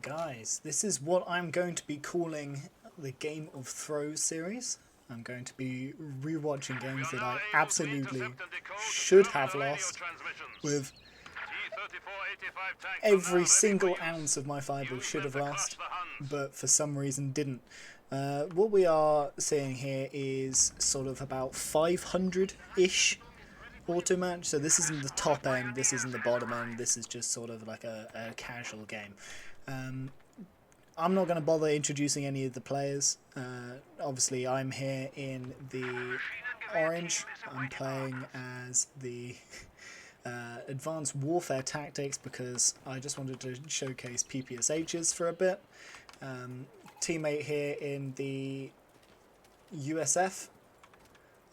Guys, this is what I'm going to be calling the Game of Throws series. I'm going to be rewatching games that I absolutely should have lost with every single ounce of my fibre should have lost, but for some reason didn't. What we are seeing here is sort of about 500-ish auto match, so this isn't the top end, this isn't the bottom end, this is just sort of like a casual game. I'm not going to bother introducing any of the players. Obviously I'm here in the orange. I'm playing as the Advanced Warfare Tactics because I just wanted to showcase PPSHs for a bit. Teammate here in the USF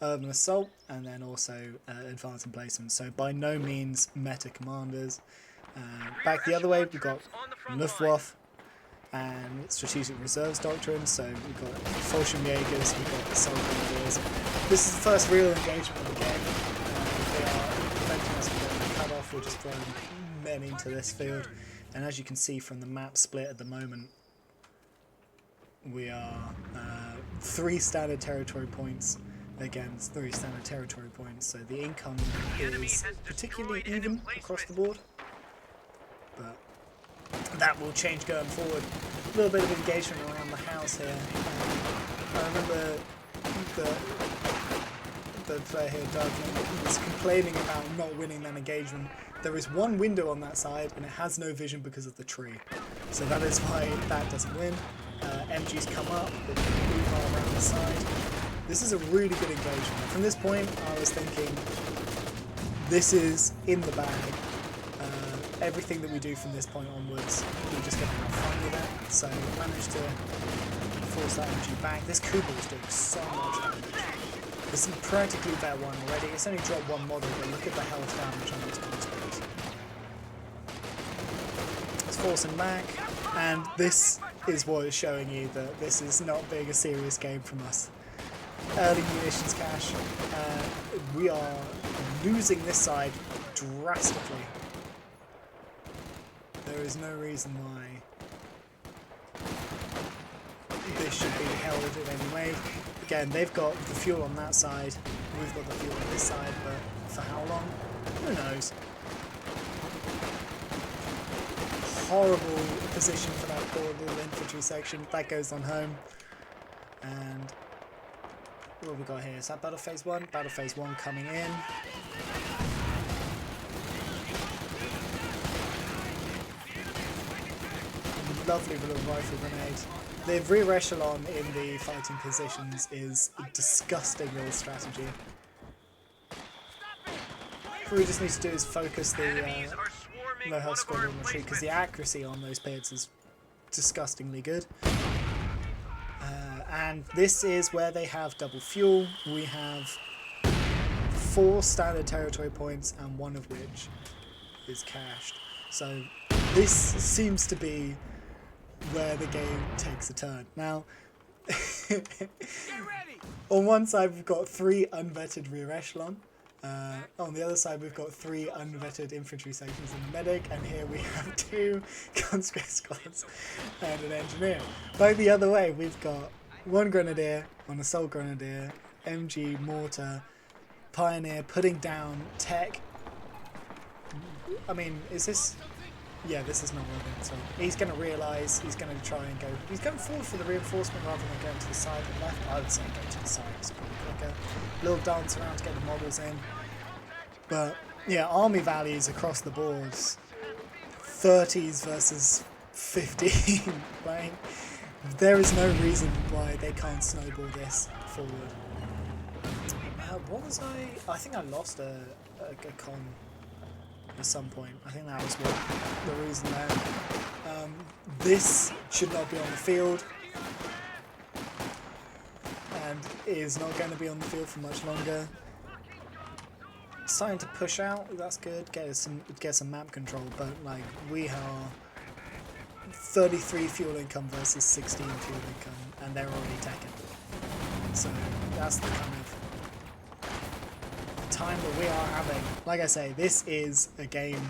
Urban Assault, and then also Advanced Emplacement, so by no means meta commanders. Back the other way we've got Luftwaffe and Strategic Reserves Doctrine, so we've got Fallschirmjägers, we've got Assault Grenadiers. This is the first real engagement of the game. They are preventing us from getting cut off. We're just throwing men into this field, and as you can see from the map split at the moment, we are 3 standard territory points against 3 standard territory points, so the income is particularly even across the board, but that will change going forward. A little bit of engagement around the house here. I remember the player here, Doug, was complaining about not winning that engagement. There is one window on that side and it has no vision because of the tree, so that is why that doesn't win. MG's come up, they move on around the side. This is a really good engagement. From this point I was thinking this is in the bag. Everything that we do from this point onwards, we're just going to have fun with it. So we managed to force that MG back. This Kubel is doing so much damage. It's practically better one already. It's only dropped one model, but look at the health damage on those constructs. Let's force him back, and this is what is showing you that this is not being a serious game from us. Early munitions cache. We are losing this side drastically. There is no reason why this should be held in any way. Again, they've got the fuel on that side, we've got the fuel on this side, but for how long? Who knows? Horrible position for that poor little infantry section. That goes on home. And what have we got here? Is that Battle Phase 1? Battle Phase 1 coming in. Lovely little rifle grenade. The rear echelon in the fighting positions is a disgusting little strategy. What we just need to do is focus the low health squadron retreat, because the accuracy on those pits is disgustingly good. And this is where they have double fuel. We have 4 standard territory points, and one of which is cached. So this seems to be where the game takes a turn. Now, on one side we've got 3 unvetted rear echelon, on the other side we've got 3 unvetted infantry sections and medic, and here we have 2 conscript squads and an engineer. Like the other way, we've got 1 grenadier, 1 assault grenadier, MG, mortar, pioneer putting down tech. I mean, is this... Yeah, this is not working. So he's going to realise, he's going to try and go... He's going forward for the reinforcement rather than going to the side and left. I would say go to the side, it's probably quicker. Little dance around to get the models in. But yeah, army values across the board. 30s versus 15. Like, there is no reason why they can't snowball this forward. What was I think I lost a con at some point. I think that was what the reason there. This should not be on the field, and is not going to be on the field for much longer. Starting to push out, that's good, get some map control, but like, we are 33 fuel income versus 16 fuel income, and they're already taken. So that's the kind of time that we are having. Like I say, this is a game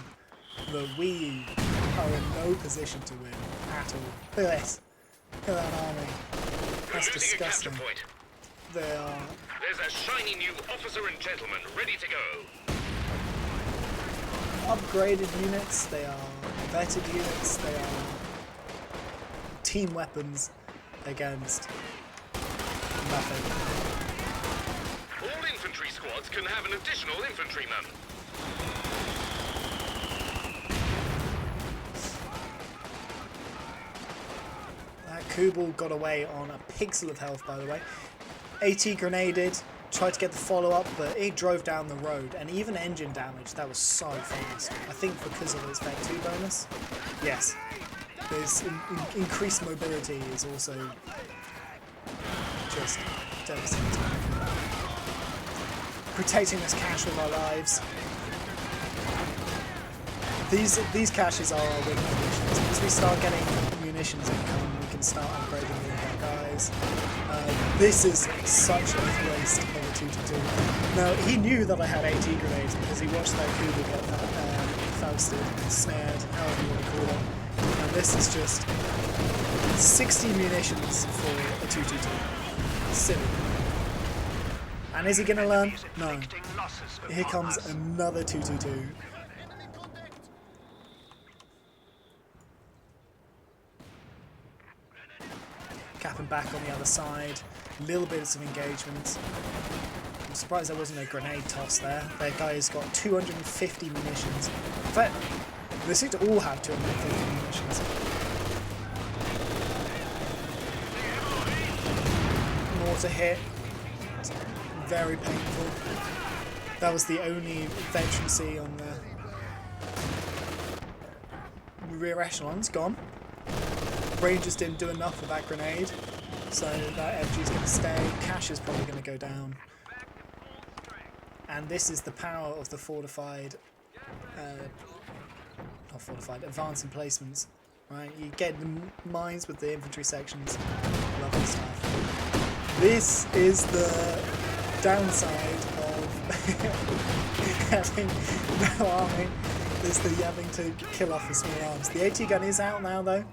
that we are in no position to win at all. Look at this. Look at that army. That's disgusting. They are... There's a shiny new officer and gentleman ready to go. Upgraded units, they are vetted units, they are team weapons against nothing. All infantry squads can have an additional infantryman. That Kubel got away on a pixel of health, by the way. AT grenaded, tried to get the follow-up, but it drove down the road, and even engine damage, that was so fast. I think because of its Vec 2 bonus. Yes, there's increased mobility is also just devastating. Protecting this cache with our lives. These caches are our winning conditions. As we start getting munitions income, we can start upgrading all of our guys. This is such a waste of a 2-2. Now, he knew that I had AT grenades because he watched that Kubel get fausted, snared, however you want to call it. And this is just 60 munitions for a 2-2. Silly. And is he going to learn? No. Here comes another 2-2. Capping back on the other side. Little bits of engagement. I'm surprised there wasn't a grenade toss there. That guy has got 250 munitions. In fact, they seem to all have 250 munitions. Mortar hit. It's very painful. That was the only veterancy on the rear echelons. Gone. Rangers didn't do enough with that grenade, so that FG is going to stay. Cash is probably going to go down. And this is the power of the fortified, not fortified, advanced emplacements. Right, you get the mines with the infantry sections. Lovely stuff. This is the downside of having no army. Is the having to kill off the small arms. The AT gun is out now though.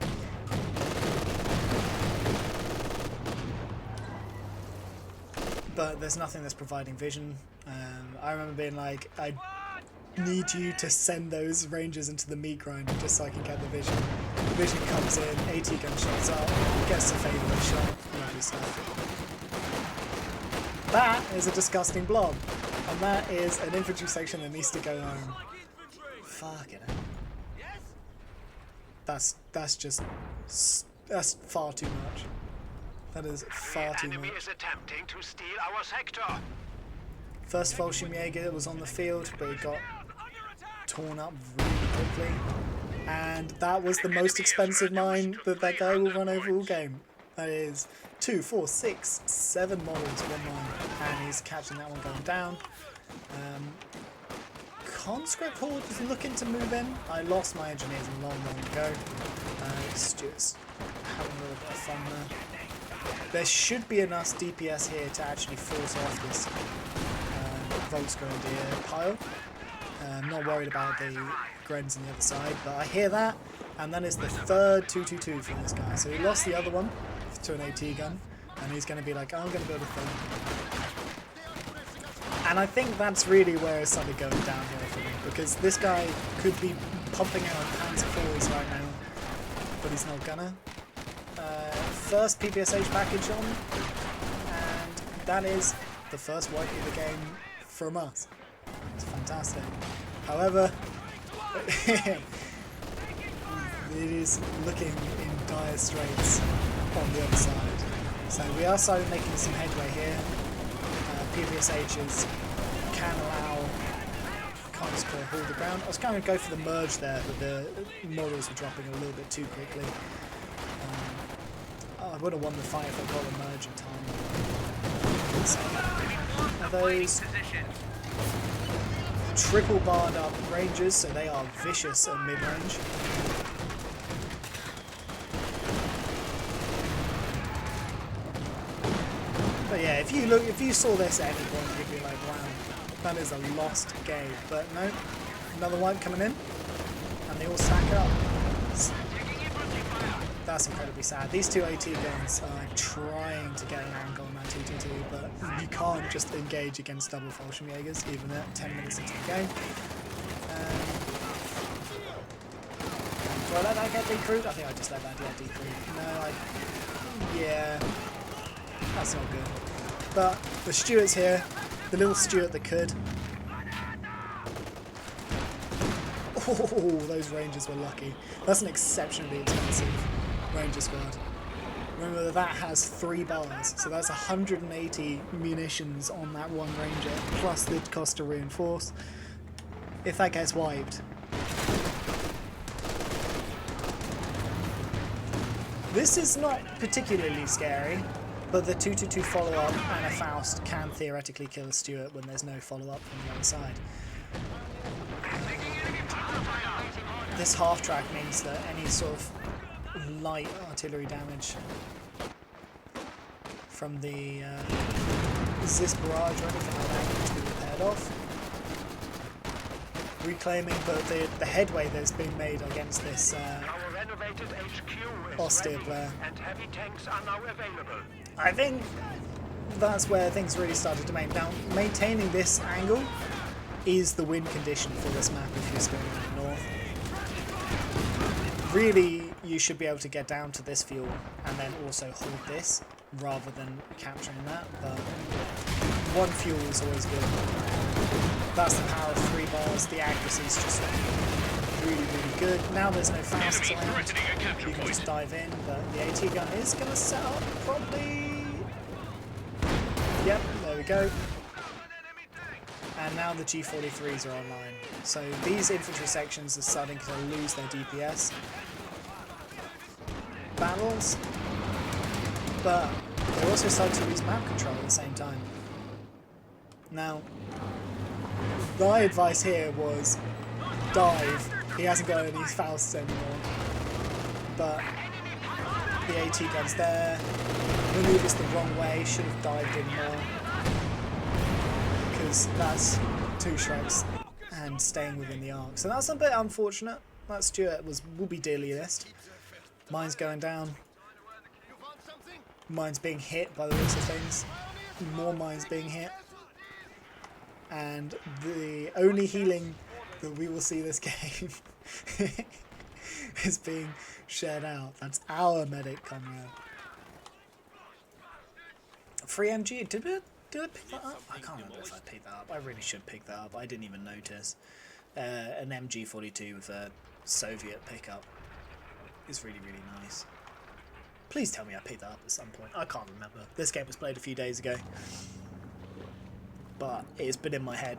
But there's nothing that's providing vision. I remember being like, I need you to send those rangers into the meat grinder just so I can get the vision. The vision comes in, AT gun shots up, gets a favourite shot, lovely stuff. That is a disgusting blob, and that is an infantry section that needs to go home. Fucking hell. That's far too much. That is far too much. Is attempting to steal our sector. First Fallschirmjäger was on the field, but it got torn up really quickly. And that was the most expensive mine that guy will run over all game. That is 2, 4, 6, 7 models, one mine. And he's catching that one going down. Conscript Horde is looking to move in. I lost my engineers a long ago. It's just having a little bit of fun there. There should be enough DPS here to actually force off this Volksgrenadier pile. I'm not worried about the Grens on the other side, but I hear that, and that is the third 2-2-2 from this guy. So he lost the other one to an AT gun, and he's going to be like, oh, I'm going to build a third. And I think that's really where it's started going downhill for me, because this guy could be pumping out Panzer IVs right now, but he's not gonna. First PPSH package on, and that is the first wipe of the game from us. It's fantastic. However, it is looking in dire straits on the other side. So we are starting making some headway here. PPSHs can allow cons to hold the ground. I was going to go for the merge there, but the models were dropping a little bit too quickly. I would have won the fight if I got the merge in time. Are those triple barred up rangers, so they are vicious at mid-range. But yeah, if you saw this at any point, you'd be like, wow, that is a lost game. But no, another wipe coming in, and they all stack up. that's incredibly sad. These two AT guns are trying to get an angle on that 222, but you can't just engage against double Fallschirmjägers even at 10 minutes into the game. Do I let that get decrewed? I think I just let that get decrewed. No, yeah, that's not good. But the Stuart's here, the little Stuart that could. Oh, those Rangers were lucky. That's an exceptionally expensive Ranger squad. Remember that has 3 bars, so that's 180 munitions on that one Ranger, plus the cost to reinforce. If that gets wiped. This is not particularly scary, but the 222 follow-up and a Faust can theoretically kill a Stuart when there's no follow-up from the other side. This half track means that any sort of light artillery damage from the Zis barrage or anything like that needs to be repaired off. Reclaiming, but the headway that's been made against this austere player. I think that's where things really started to make. Now, maintaining this angle is the win condition for this map if you're spinning it north. Really, you should be able to get down to this fuel and then also hold this rather than capturing that, but one fuel is always good. That's the power of 3 bars, the accuracy is just really, really good. Now there's no Fausts around, you can just dive in, but the AT gun is going to set up probably... Yep, there we go. And now the G43s are online. So these infantry sections are starting to lose their DPS battles, but they're also starting to lose map control at the same time. Now, my advice here was dive. He hasn't got any Fausts anymore, but the AT gun's there. Maneuvers the wrong way, should have dived in more. That's 2 Shreks and staying within the arc. So that's a bit unfortunate. That Stuart will be dearly missed. Mine's going down. Mine's being hit by the looks of things. More mines being hit. And the only healing that we will see this game is being shared out. That's our medic comrade. Free MG, did I pick that up? I can't remember if I picked that up. I really should pick that up. I didn't even notice. An MG42 with a Soviet pickup is really, really nice. Please tell me I picked that up at some point. I can't remember. This game was played a few days ago. But it's been in my head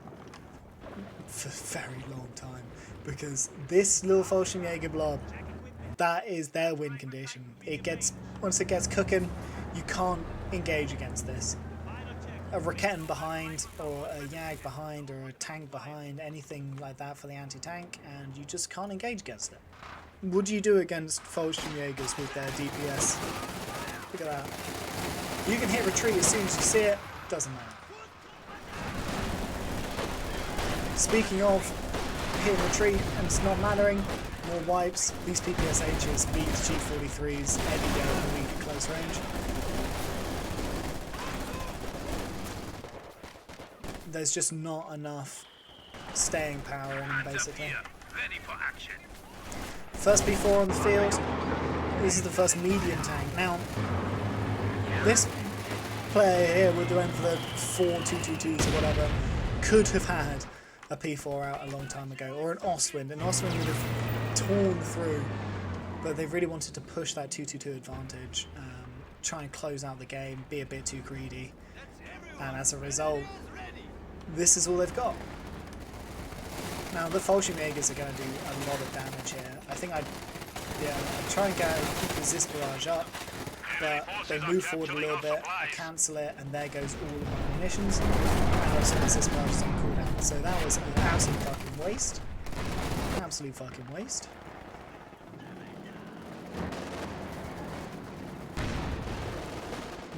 for a very long time. Because this little Fallschirmjäger blob, that is their win condition. Once it gets cooking, you can't engage against this. A Raketen behind, or a Yag behind, or a tank behind, anything like that for the anti-tank, and you just can't engage against it. What do you do against Fallschirmjägers with their DPS? Look at that. You can hit retreat as soon as you see it, doesn't matter. Speaking of hitting retreat and it's not mattering, more wipes, these PPSHs beat G43s any day of the week at close range. There's just not enough staying power in them, basically. First P4 on the field. This is the first medium tank. Now, this player here with the for the 4 222s or whatever could have had a P4 out a long time ago, or an Ostwind. An Ostwind would have torn through, but they really wanted to push that 222 advantage, try and close out the game, be a bit too greedy, and as a result, this is all they've got. Now the Fallschirmjägers are going to do a lot of damage here. I think I'd try and keep the Zis barrage up, but they move forward a little bit, I cancel it, and there goes all of my munitions. And also the Zis barrage is on cooldown. So that was an absolute fucking waste. Absolute fucking waste.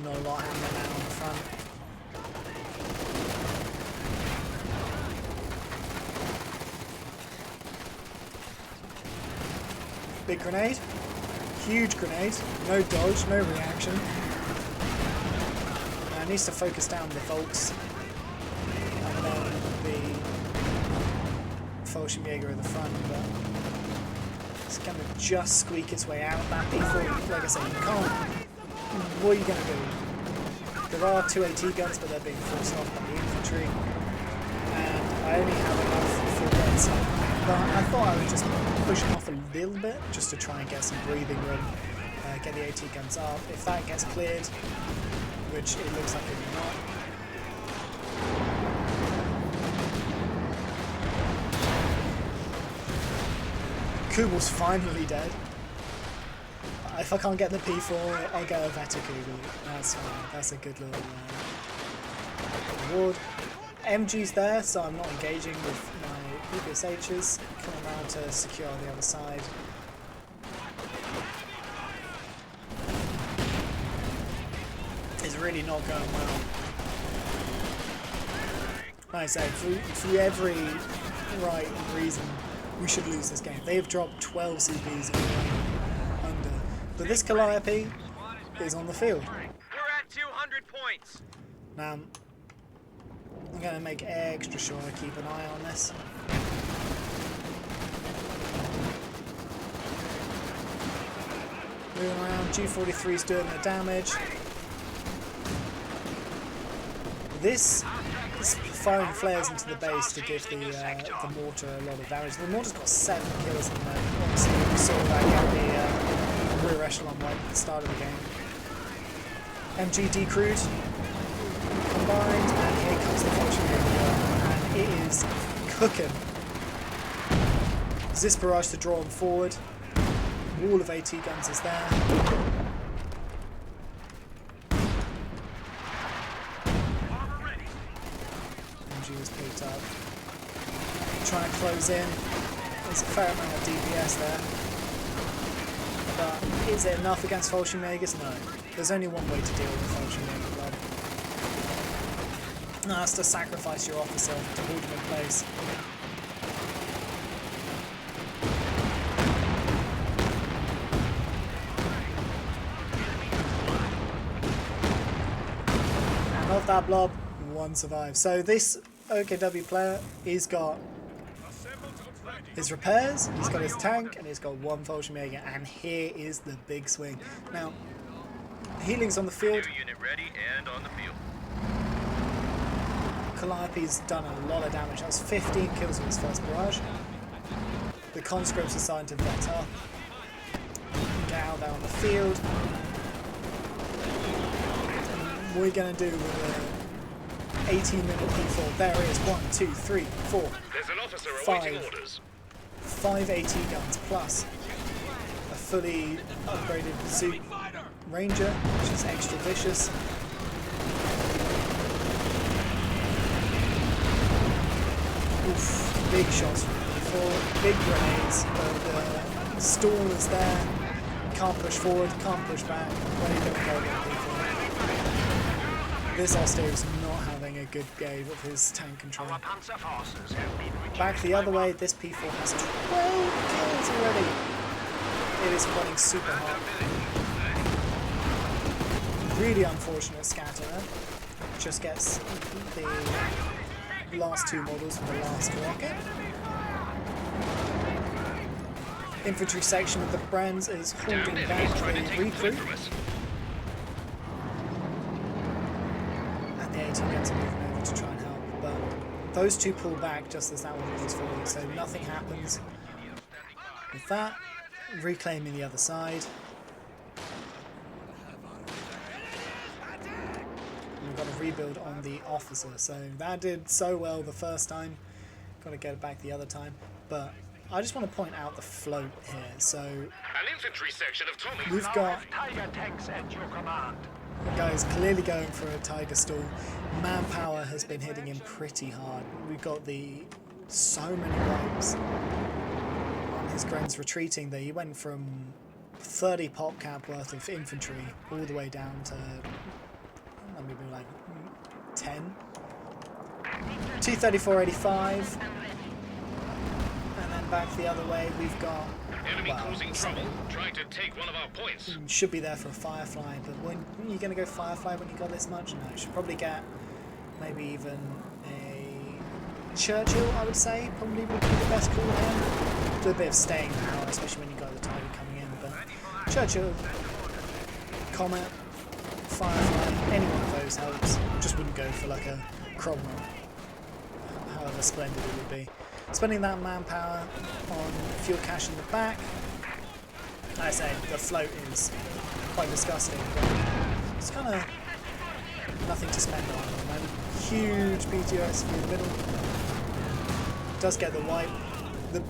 Not a lot happening now on the front. Big grenade. huge grenade. No dodge, no reaction. Needs to focus down the Volks. And then the Fallschirmjäger at the front. But it's going to just squeak its way out. That P4, like I said, you can't. What are you going to do? There are 2 AT guns, but they're being forced off by the infantry. And I only have enough for red side. But I thought I would just push them off a little bit, just to try and get some breathing room. Get the AT guns up. If that gets cleared, which it looks like it will not. Kugel's finally dead. If I can't get the P4, I'll get a Veta Kugel. That's fine. That's a good little reward. MG's there, so I'm not engaging with my PPSHs. Coming around to secure the other side. It's really not going well. Like I say, for every right reason, we should lose this game. They have dropped 12 CPs under. But this Calliope is on the field. We're at 200 points. Now, I'm going to make extra sure I keep an eye on this. Moving around, G43's doing the damage. This is firing flares into the base to give the mortar a lot of damage. The mortar's got 7 kills in there. Obviously, we saw that get the rear echelon right at the start of the game. MG decrewed, combined, and here comes the Fallschirmjäger, and it is cooking. Zis barrage to draw them forward. Wall of AT guns is there. Was picked up. Trying to close in. There's a fair amount of DPS there. But is it enough against Fallschirmjägers? No. There's only one way to deal with Fallschirmjäger blood. And that's to sacrifice your officer to hold him in place. And of that blob, one survives. So this OKW player, he's got his repairs, he's got his tank, and he's got 1 Fallschirmjäger, and here is the big swing. Now, healing's on the field. Unit ready and on the field. Calliope's done a lot of damage. That was 15 kills with his first barrage. The conscripts are starting to vet up. Get out there on the field. What are we going to do with the 18-minute P4? There it is. 1, 2, 3, 4, There's an officer 5. awaiting orders. 5 AT guns plus a fully upgraded Zoot Ranger, which is extra vicious. Oof, big shots from P4, big grenades, but the stall is there. Can't push forward, can't push back. When are you going to go against P4? This Austere is not having a good game of his tank control. Back the other way, this P4 has 12 kills already. It is running super hard. Really unfortunate scatter. Just gets the last 2 models from the last rocket. Infantry section of the Brands is holding back the recruit. And the 18 guns are moving over to try and help. But those 2 pull back just as that one moves forward, so nothing happens with that. Reclaiming the other side. We've got a rebuild on the officer, so that did so well the first time. Got to get it back the other time, but I just want to point out the float here. So An infantry section of Tommy. we've got Tiger tanks at your command. the guy is clearly going for a Tiger stall. Manpower has been hitting him pretty hard. We've got so many wipes on his Grens retreating there. He went from 30 pop cap worth of infantry all the way down to maybe like 10. 234.85. And then back the other way. We've got, Enemy well, causing trouble, trying to take one of our points. should be there for a Firefly, but when you're going to go Firefly when you got this much? No, you should probably get maybe even a Churchill, I would say. Probably would be the best call here. Do a bit of staying power, especially when you've got the Tiger coming in, but Churchill, Comet, Firefly, any one of those helps. Just wouldn't go for like a Cromwell, however splendid it would be. Spending that manpower on fuel cache in the back. Like I say, the float is quite disgusting, but it's kind of nothing to spend on at the moment. Huge PTOS through the middle. Does get the wipe. The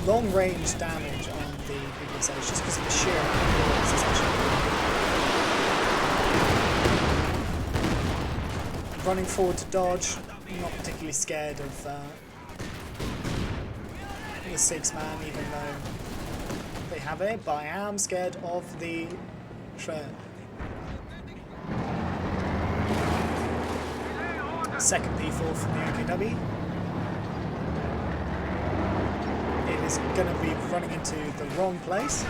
long range damage on the BBSA is just because of the sheer amount of bullets. It's actually running forward to dodge. Not particularly scared of the 6-man, even though they have it, but I am scared of the Shred. Second P4 from the OKW. It is going to be running into the wrong place.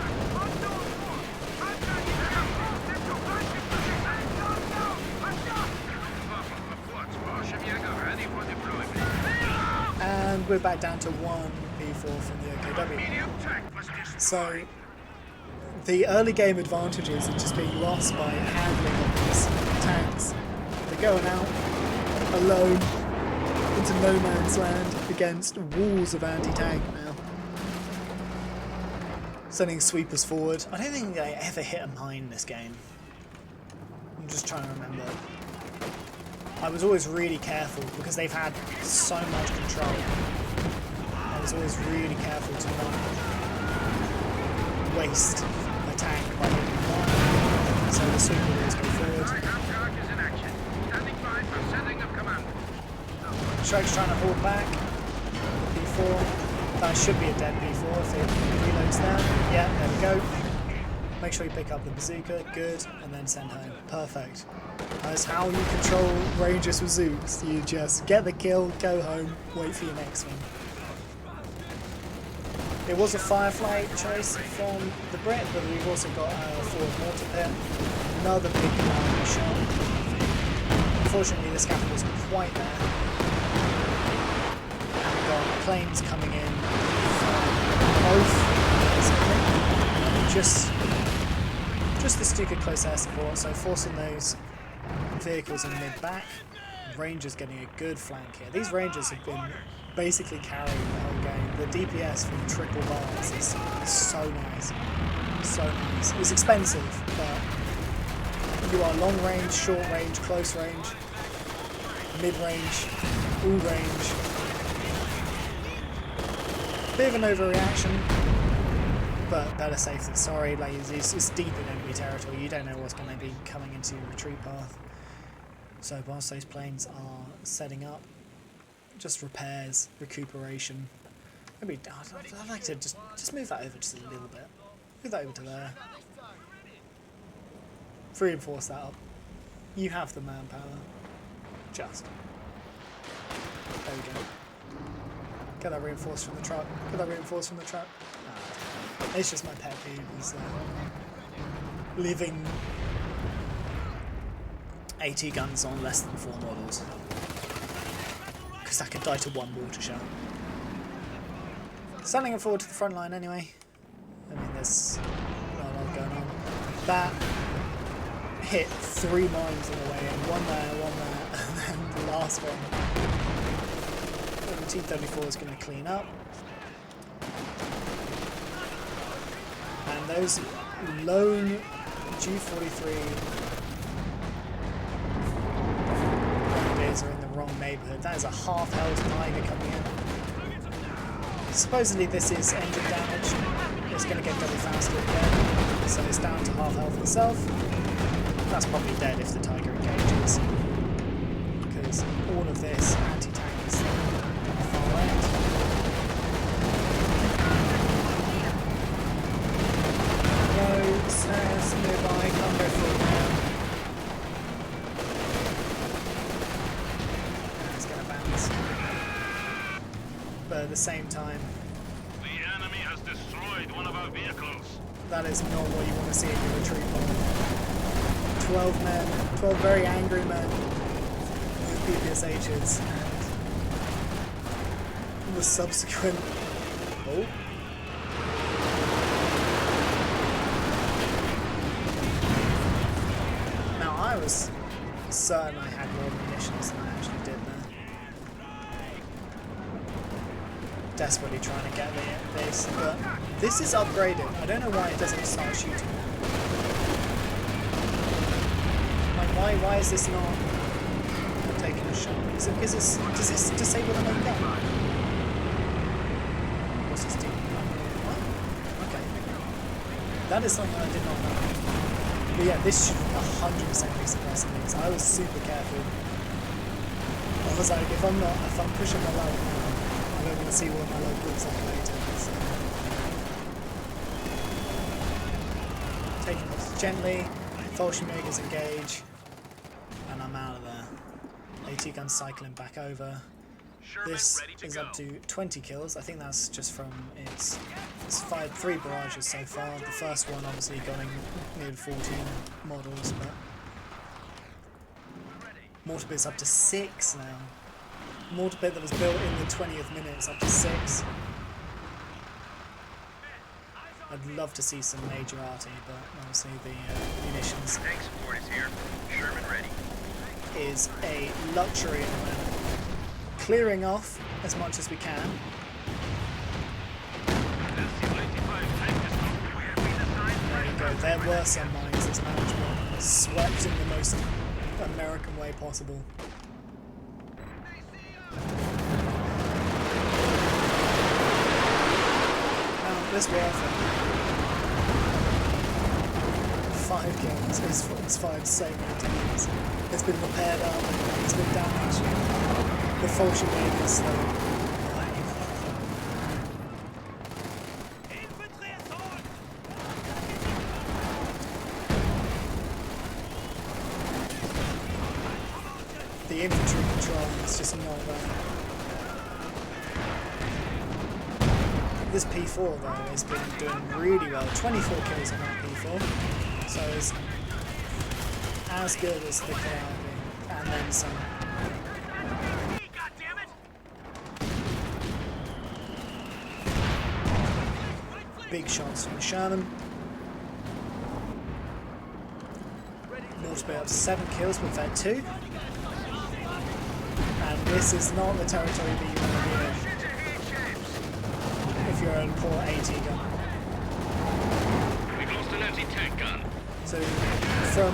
And we're back down to 1 P4 from the OKW. So the early game advantages are just being lost by handling of these tanks. They're going out alone into no man's land against walls of anti-tank now. Sending sweepers forward. I don't think I ever hit a mine in this game. I'm just trying to remember. I was always really careful because they've had so much control. I was always really careful to not waste a tank by hitting a mine. So the sweeper always go forward. Shrek's trying to hold back. The P4. That should be a dead P4 if it reloads there. Yeah, there we go. Make sure you pick up the bazooka. Good. And then send home. Perfect. That's how you control Rangers with Zooks. You just get the kill, go home, wait for your next one. It was a Firefly choice from the Brit, but we've also got a forward mortar pit. Another big command shot. Unfortunately, the scaffold wasn't quite there. And we've got planes coming in from both, just the stupid close air support, so forcing those vehicles in mid-back. Rangers getting a good flank here. These Rangers have been basically carrying the whole game. The DPS from triple bars is so nice. So nice. It's expensive, but you are long range, short range, close range, mid-range, all range. Bit of an overreaction, but better safe than sorry. Like it's deep in enemy territory. You don't know what's going to be coming into your retreat path. So whilst those planes are setting up, just repairs, recuperation. Maybe I'd like to just move that over just a little bit. Move that over to there. Reinforce that up. You have the manpower. Just. There we go. Get that reinforced from the truck. Get that reinforced from the truck. Nah, it's just my pet peeve is leaving AT guns on less than 4 models. Because that could die to 1 mortar shell. Sending it forward to the front line anyway. I mean, there's not a lot going on. That hit 3 mines on the way in. One there, and then the last one. The T-34 is going to clean up. And those lone G43 are in the wrong neighbourhood. That is a half-health Tiger coming in. Supposedly this is engine damage. It's going to get double faster again, so it's down to half health itself. That's probably dead if the Tiger engages, because all of this anti-tank is on the far end. No, snares nearby, can't go for it now. But at the same time, That is not what you want to see in your retreat line. 12 men, 12 very angry men with PPSHs, and the subsequent... Oh. Now I was certain I had more munitions than I actually did there. Desperately trying to get this, but this is upgraded. I don't know why it doesn't start shooting now. Like, why is this not taking a shot? Is it because it's... Does this disable the main gun? What's this do? What? Okay. That is something I did not know. But yeah, this should 100% be suppressing these. I was super careful. I was like, if I'm pushing my luck now, I don't want to see what my luck looks like later. So. Taking this gently, Fallschirmjägers engage, and I'm out of there. AT gun cycling back over. This is up to 20 kills. I think that's just from it's fired 3 barrages so far. The first one obviously going near 14 models, but mortar bit's up to 6 now. Mortar bit that was built in the 20th minute is up to 6. I'd love to see some major arty, but obviously the munitions Tank support is here. Sherman ready. is a luxury at the moment. Clearing off as much as we can. There you go, there were some mines as management swept in the most American way possible. Now, this worth it. 5 kills, it's fired so many times. It's been repaired up, it's been damaged. The Fallschirmjäger is slow. The infantry control is just not there. This P4 though has been doing really well. 24 kills on that P4. So it's as good as the Calliope, and then some. Big shots from the Sherman. Mortar up to 7 kills, we've had 2. And this is not the territory that you want to be in if you're a poor AT gun. We've lost an anti-tank gun. So from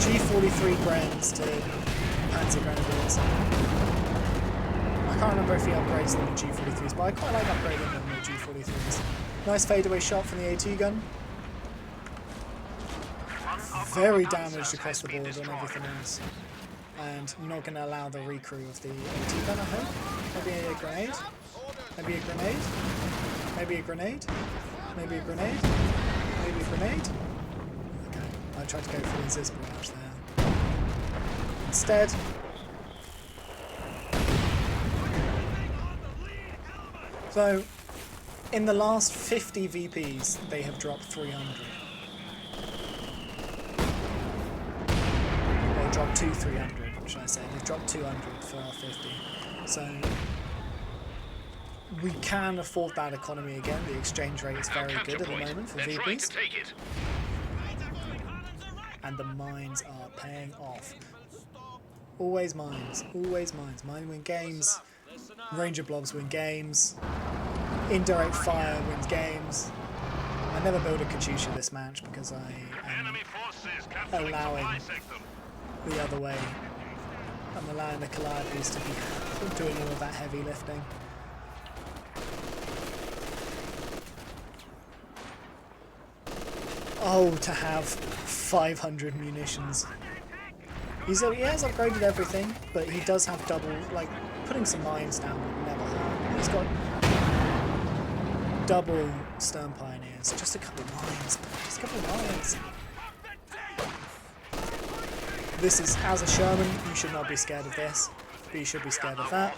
G43 Grens to Panzer Grenadiers. I can't remember if he upgrades them with G43s, but I quite like upgrading them with G43s. Nice fadeaway shot from the AT gun. Very damaged across the board on everything else. And not going to allow the recrew of the AT gun, I hope. Maybe a grenade? Maybe a grenade? Maybe a grenade? Maybe a grenade? Maybe a grenade? Okay, I tried to go for the Ziz barrage there. Instead, so in the last 50 VPs, they have dropped 300. Or dropped to 300, should I say. They've dropped 200 for our 50. So we can afford that economy again. The exchange rate is very good at the moment for VPs. And the mines are paying off. Always mines, always mines. Mine win games, Ranger blobs win games, indirect fire wins games. I never build a Katyusha this match because I am allowing the other way. I'm allowing the Calliopes to be doing all of that heavy lifting. Oh, to have 500 munitions. He has upgraded everything, but he does have double, like, putting some mines down would never hurt. He's got double Stern Pioneers, just a couple of mines, just a couple of mines. This is, as a Sherman, you should not be scared of this, but you should be scared of that.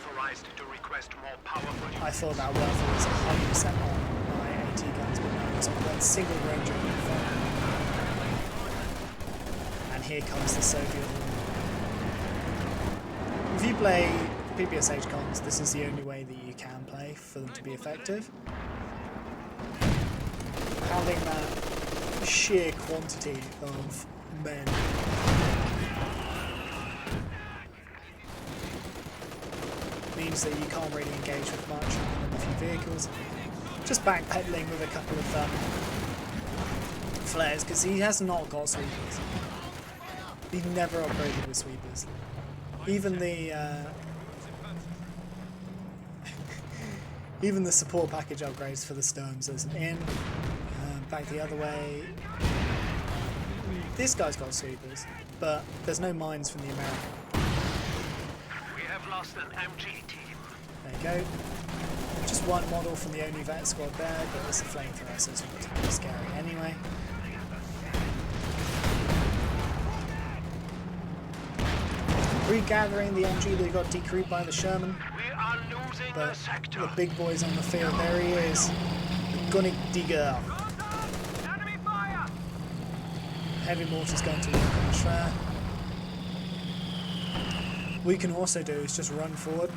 I thought that Werfer was 100% on my AT guns, but no. single range of fire. And here comes the Soviet War. If you play PPSH cons, this is the only way that you can play for them to be effective. Having that sheer quantity of men means that you can't really engage with much other than a few vehicles. Just backpedaling with a couple of flares, because he has not got sweepers. He never upgraded with sweepers. Even the even the support package upgrades for the Stones isn't in. Back the other way. This guy's got sweepers, but there's no mines from the American. We have lost an MG team. There you go. Just one model from the only vet squad there, but it's a flamethrower, so it's not too scary anyway. Regathering the MG that got decreed by the Sherman. We are losing But the sector. the big boy's on the field. There he is. The Winnekendonk. Enemy fire! Heavy mortar's going to work on the Schwer. What we can also do is just run forward,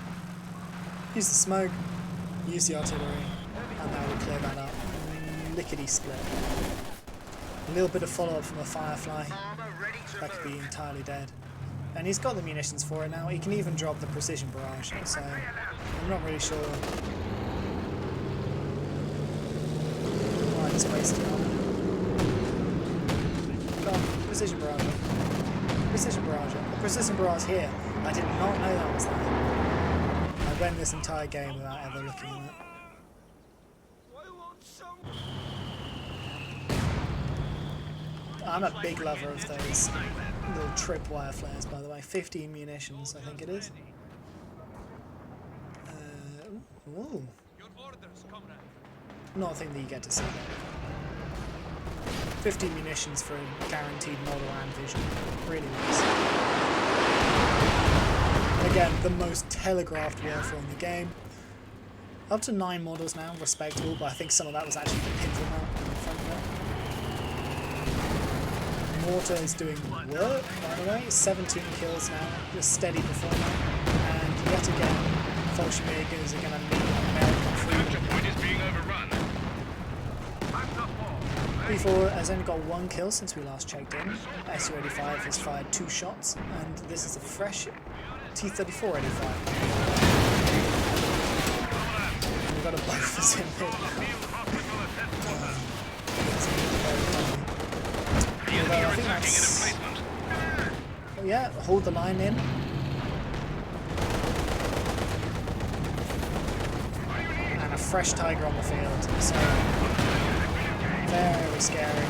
use the smoke, use the artillery, and that will clear that up. Lickety split. A little bit of follow-up from a Firefly. That could be entirely dead. And he's got the munitions for it now. He can even drop the precision barrage, so I'm not really sure why he's wasting on it. Come on, precision barrage. Precision barrage. Precision barrage here. I did not know that was there. I went this entire game without ever looking at it. I'm a big lover of those little tripwire flares, by the way. 15 munitions, I think it is. Ooh. Not a thing that you get to see there. 15 munitions for a guaranteed model and vision. Really nice. Again, the most telegraphed warfare in the game. Up to 9 models now, respectable, but I think some of that was actually the pintle mount in front of it. Mortar is doing work, by the way. 17 kills now, just steady performer. And yet again, Bolsheviks are going to need American freedom. Point is being overrun. P4 has only got 1 kill since we last checked in. Su-85 has fired 2 shots, and this is a fresh T-34 85. We've got a Bofors in mid now. Although I think that's... Oh yeah, hold the line in. And a fresh Tiger on the field, so very scary.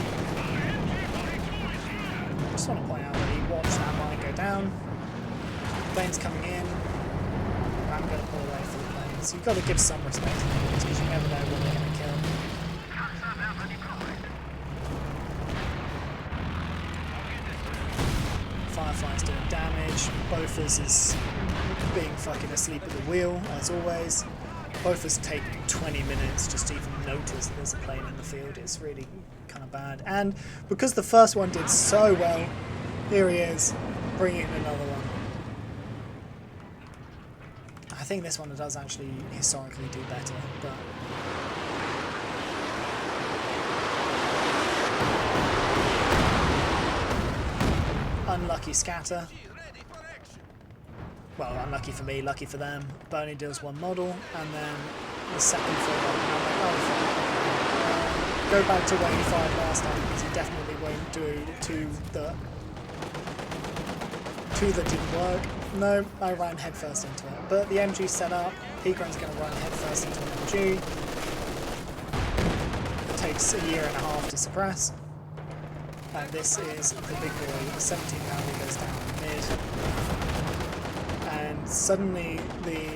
Just want to point out that he watched that line go down. Planes coming in. I'm going to pull away for the planes. You've got to give some respect to the planes because you never know when they're going to kill. Firefly's doing damage. Bofors is being fucking asleep at the wheel, as always. Bofors take 20 minutes just to even notice that there's a plane in the field. It's really kind of bad. And because the first one did so well, here he is, bringing in another one. I think this one does actually historically do better, but... Unlucky scatter. Well, unlucky for me, lucky for them. But only deals 1 model, and then the second follow-up. And I'm like, oh, go back to where he fired last time, because he definitely won't do 2 that didn't work. No, I ran headfirst into it. But the MG set up. Pigron's going to run headfirst into an MG. It takes a year and a half to suppress. And this is the big boy. The 17 rounder goes down mid. And suddenly the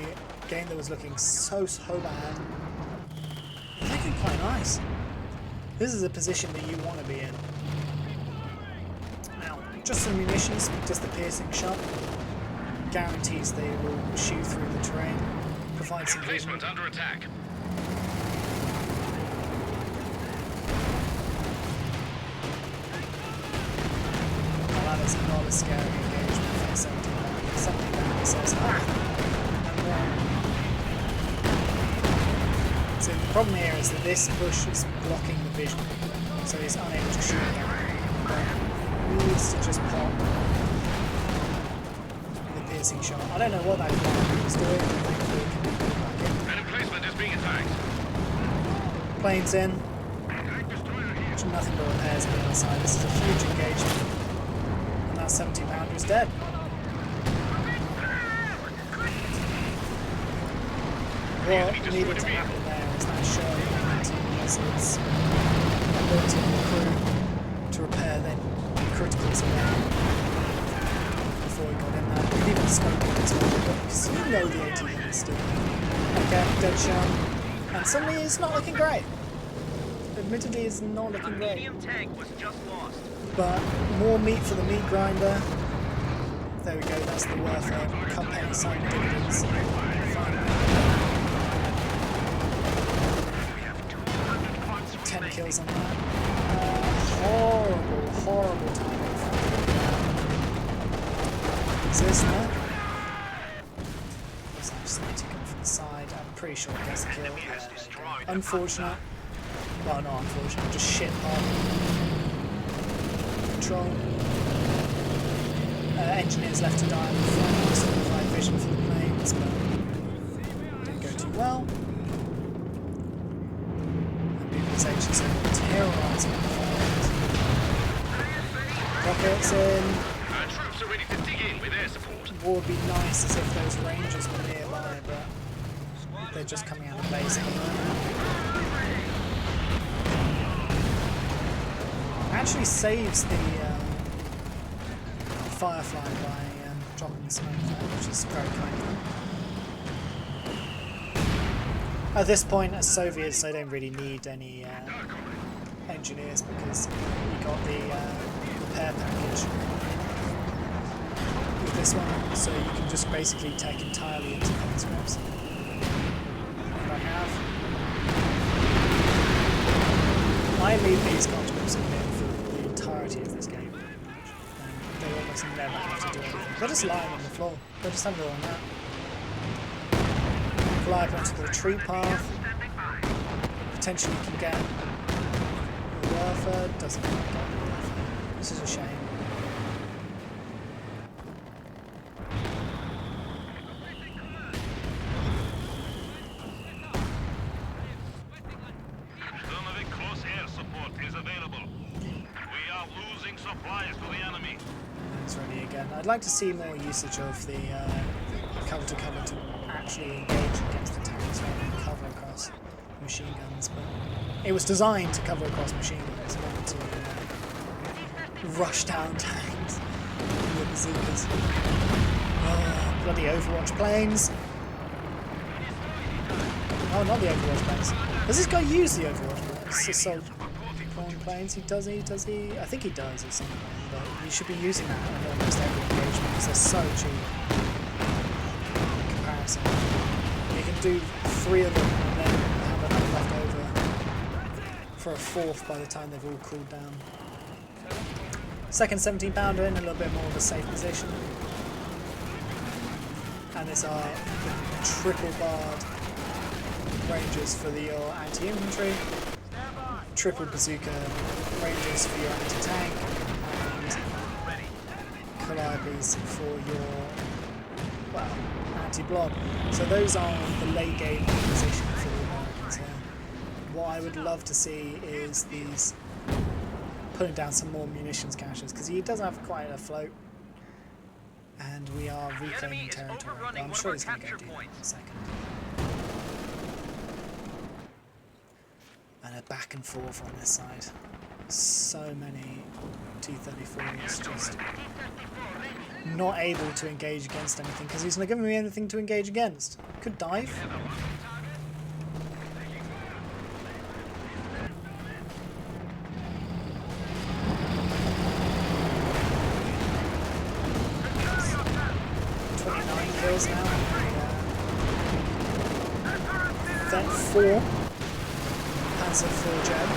game that was looking so bad is looking quite nice. This is a position that you want to be in. Now, just some munitions, just the piercing shot. Guarantees they will shoot through the terrain. Provide some vision. Emplacement under attack. was not a scary engagement for 17 rounds. Something that says, and so the problem here is that this bush is blocking the vision, so he's unable to shoot down. But he needs to just pop the piercing shot. I don't know what that guy is doing. Enemy placement is being attacked. Planes in. Nothing but repairs on the other side. This is a huge engagement. And that 70 pounder is dead. What needed to happen there is that shot as its ability of the crew to repair then criticals away before he got in there. You could even smoke it as well, because you know the 18 is still there. Okay, dead shot. And suddenly it's not looking great. Admittedly, it's not looking great. But more meat for the meat grinder. There we go, that's the worth it. Come paying some dividends. 10 kills on that. Horrible timing. Is this there? I just need to come from the side. I'm pretty sure it gets the kill. Yeah, unfortunate. Well, not unfortunate, just shit hard. Control. Engineers left to die with flight vision for the planes, but didn't go too well. And BB's actually so terrorising the fires. Rockets in. Troops are ready to dig in with air support. War would be nice as if those Rangers were nearby, but they're just coming out of base at the moment. Actually saves the Firefly by dropping the smoke there, which is very kind of them. At this point, as Soviets, they don't really need any engineers because we got the repair package with this one, so you can just basically take entirely into conscripts. And I have. I leave these conscripts in there for the entirety of this game, pretty much. And they almost never have to do anything. They're just lying on the floor. They're just under on that. Fly up onto the retreat path. Potentially can get a Werfer. Doesn't quite get the Werfer. This is a shame. I'd like to see more usage of the cover to cover to actually engage against the tanks rather than cover across machine guns, but it was designed to cover across machine guns, not to rush down tanks with bazookas. Oh, bloody Overwatch planes! Oh, not the Overwatch planes. Does this guy use the Overwatch planes? Assault planes? Does he? I think he does at some point, but you should be using that on almost every engagement because they're so cheap in comparison. You can do 3 of them and then have enough left over for a 4th by the time they've all cooled down. Second 17 pounder in a little bit more of a safe position. And these are the triple barred Rangers for your anti-infantry. Triple bazooka Rangers for your anti-tank, and Calliope's for your, well, anti-blob. So those are the late game position for the Americans here. What I would love to see is these putting down some more munitions caches, because he does have quite a float, and we are reclaiming territory. But I'm sure he's going to go do that in a second. And a back and forth on this side. So many T-34s just not able to engage against anything because he's not giving me anything to engage against. Could dive. Kills now. Vet 4. Panzer 4 Jet.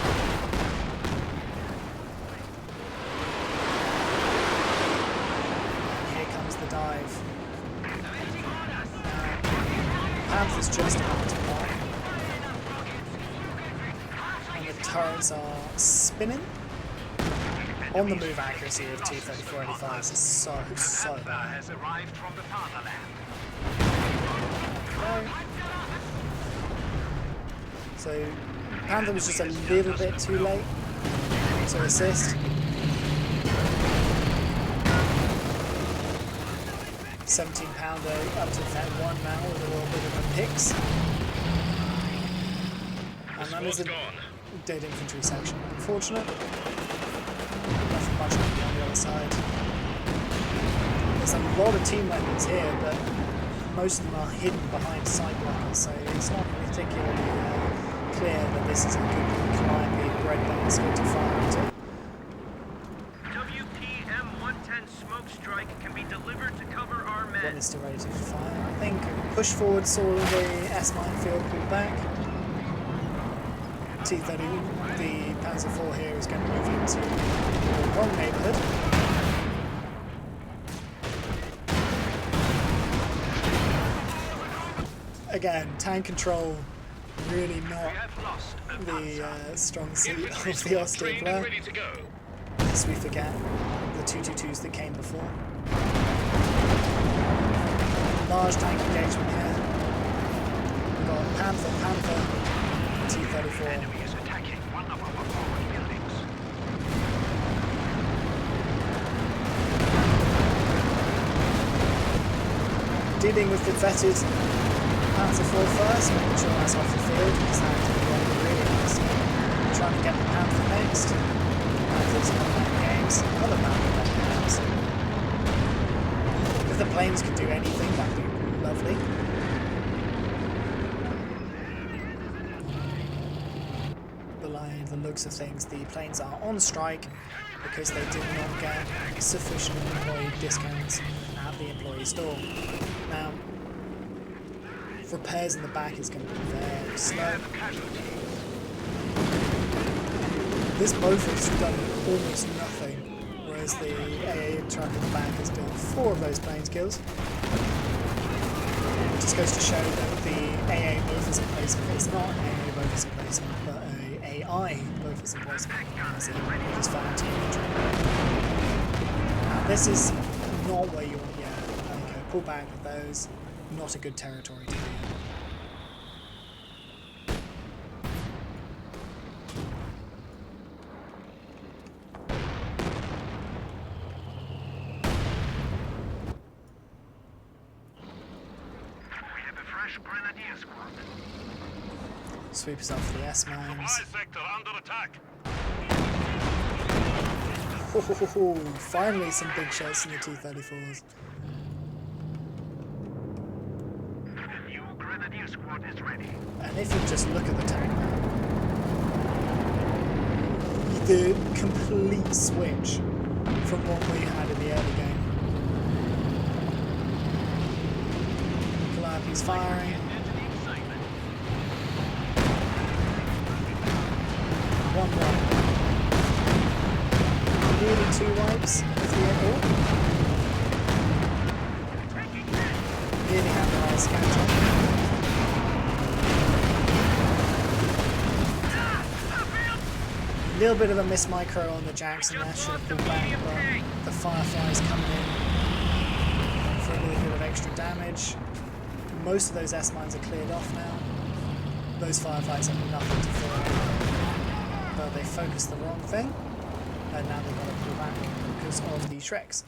Panther's just about to pop. And the turrets are spinning. On the move accuracy of T-3485s is so bad. Okay. So Panther was just a little bit too late to assist. 17 pounder up to Fen 1 now with a little bit of a pix. And that is a dead infantry section. Unfortunate. Nothing much on the other side. There's a lot of team weapons here, but most of them are hidden behind side blockers, so it's not particularly clear that this is a good climbing breadbasket to fire into. WPM-110 smoke strike can be delivered to cover our men. One is still ready to fire. I think push forward saw the S-mine field pull back. T-30, the Panzer IV here is going to move into the wrong neighbourhood. Again, tank control really not the strong suit of the austere player. Lest we forget the 222s that came before. Large tank engagement here. We've got Panther, T-34. Enemy is attacking one of our forward buildings. Dealing with the vetted Panzer IV first, making sure that's off the field, because that could be really nice. Trying to get the Panther next. Panther's not that games. Another Panther that games. If the planes could do anything, that'd be lovely. By the looks of things, the planes are on strike because they did not get sufficient employee discounts at the employee store. Now, repairs in the back is going to be very slow. This Bofors has done almost nothing, whereas the AA truck in the back has done 4 of those planes kills. It just goes to show that the AA Bofors emplacement is not an AA Bofors emplacement, but a AI Bofors emplacement, as in just found infantry. Now this is not where you want, okay, pull back with those, not a good territory to be in. Sweepers up for the S-mines. Oh, finally some big shots in the T-34s. The new Grenadier squad is ready. And if you just look at the tank map, the complete switch from what we had in the early game. Calliope's firing. One wipe. Nearly 2 wipes of the airport. Nearly have the last scatter. A little bit of a miss micro on the Jackson there, should have pulled back, but the Firefly's coming in for a little bit of extra damage. Most of those S-mines are cleared off now. Those Fireflies have nothing to throw. But they focused the wrong thing, and now they've got to pull back because of the Shreks.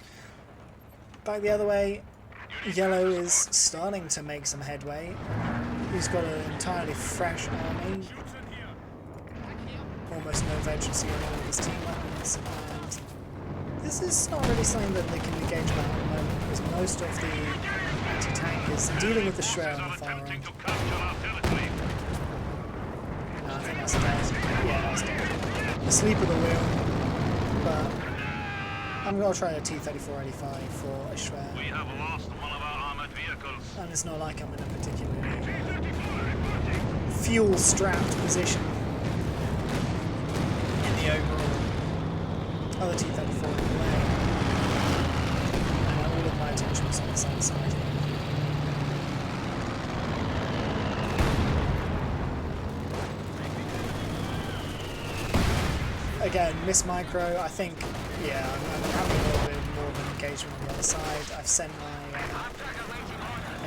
Back the other way, Yellow is starting to make some headway. He's got an entirely fresh army, almost no veterancy on all of his team weapons, and this is not really something that they can engage with at the moment because most of the anti-tank is dealing with the Shred on the far end. I think that's dead. Yeah, that's dead. Asleep at the wheel, but I'm going to try a T-3485 for a Shred. We have lost one of our armored vehicles. And it's not like I'm in a particularly fuel-strapped position in the overall. Other T-34 in the way. And all of my attention was on the same side here. again, miss micro. I think, yeah, I'm having a little bit more of an engagement on the other side. I've sent my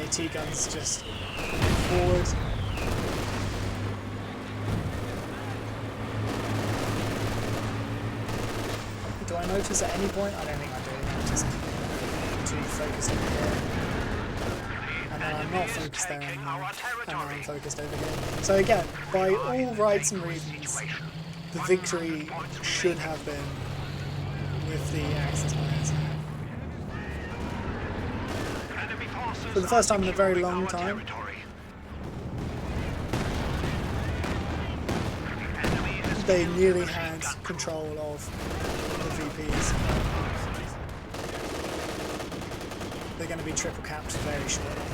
AT guns just forward. Do I notice at any point? I don't think I do. I'm just too focused over here. And then I'm not focused there anymore. And now I'm focused over here. So again, by all rights and reasons, the victory should have been with the Axis players. For the first time in a very long time. They nearly had control of the VPs. They're going to be triple capped very shortly.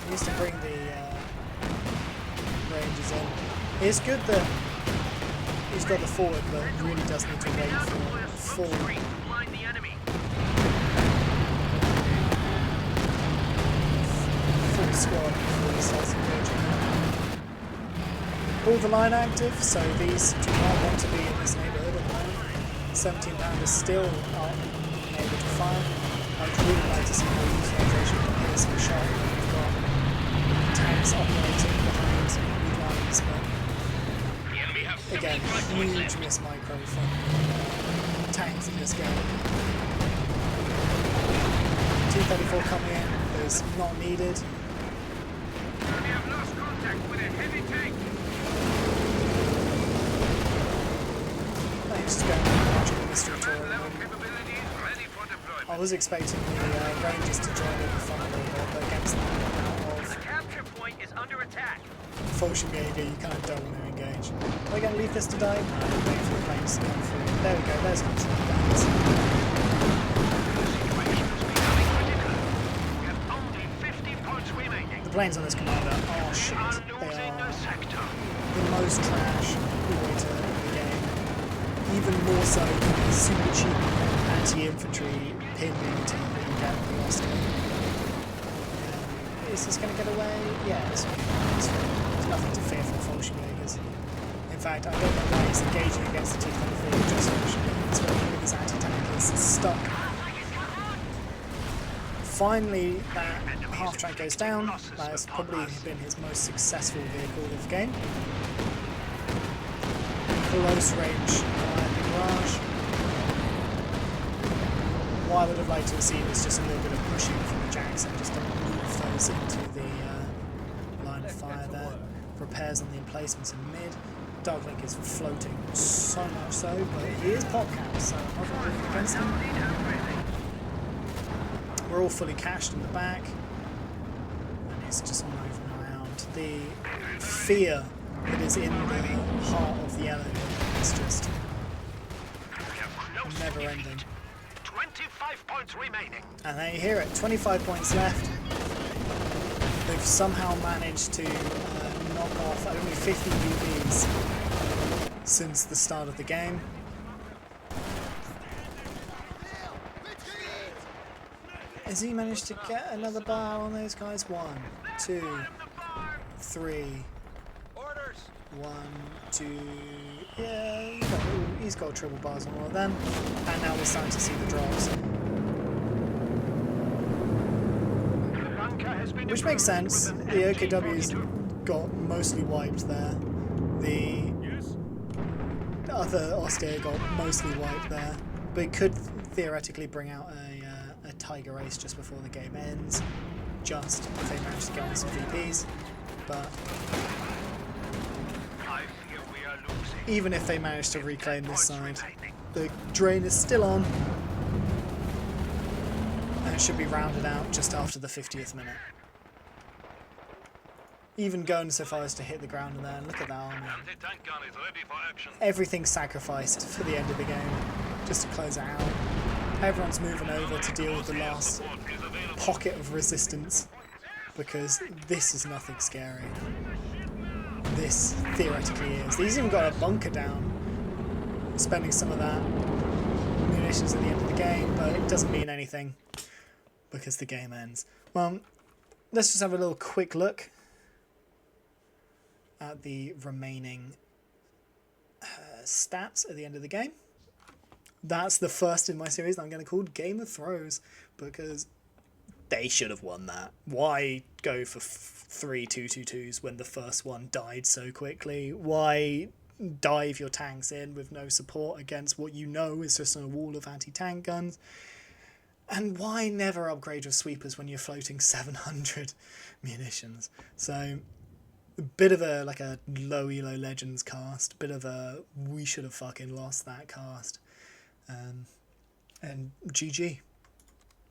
He needs to bring the Rangers in. It's good that he's got the forward, but he really does need to wait for full squad before he starts engaging. All the line active, so these do not want to be in this neighbourhood at the moment. 17 pounders still are able to fire. I'd really like to see more utilisation of the piercing shot when we've got tanks operating behind the lines, but again, huge miss micro from tanks in this game. T-34 coming in is not needed. We have lost contact with a heavy tank. Thanks to going watching the mystery tour. Capabilities ready for deployment. I was expecting the Rangers to join in the fun a little bit, but against that amount The of capture point is under attack. Fulsham behaviour, you kind of don't want to engage. Are we going to leave this to die? No, wait for the planes to come through. There we go, there's some planes. The planes on this commander are shit. They are the most trash waiter in the game. Even more so than the super cheap anti-infantry pinwheel team that you get in the Oscar. Is this going to get away? Yeah, it's fine. There's nothing to fear from Fallschirmjägers. In fact, I don't know why he's engaging against the T-34 just Fallschirmjägers when his anti-tank is stuck. Finally, that half-track goes down. That has probably been his most successful vehicle of the game. Close range fire barrage. What I would have liked to have seen was just a little bit of pushing from the Jackson, just to move those into the line of fire there. Repairs on the emplacements in mid. Darklink is floating so much so, but he is pop capped, so I'm not going to move against him. We're all fully cached in the back, and it's just moving around. The fear that is in the heart of the enemy is just never ending. 25 points remaining. And there you hear it, 25 points left. They've somehow managed to knock off only 50 UVs since the start of the game. Has he managed to get another bar on those guys? 1, 2, 3. 1, 2. Yeah, he's got triple bars on all of them. And now we're starting to see the drops. Which makes sense. The OKW's got mostly wiped there. The other Austere got mostly wiped there. But it could theoretically bring out a Tiger Race just before the game ends. Just if they manage to get on some VPs. But even if they manage to reclaim this side, the drain is still on. And it should be rounded out just after the 50th minute. Even going so far as to hit the ground in there, and look at that army. Everything's sacrificed for the end of the game, just to close it out. Everyone's moving over to deal with the last pocket of resistance, because this is nothing scary. This theoretically is. He's even got a bunker down, spending some of that munitions at the end of the game, but it doesn't mean anything, because the game ends. Well, let's just have a little quick look at the remaining stats at the end of the game. That's the first in my series that I'm going to call Game of Throws, because they should have won that. Why go for 3 2-2-2s when the first one died so quickly? Why dive your tanks in with no support against what you know is just a wall of anti-tank guns? And why never upgrade your sweepers when you're floating 700 munitions? So, a bit of a low elo legends cast, bit of a we should have fucking lost that cast. And GG.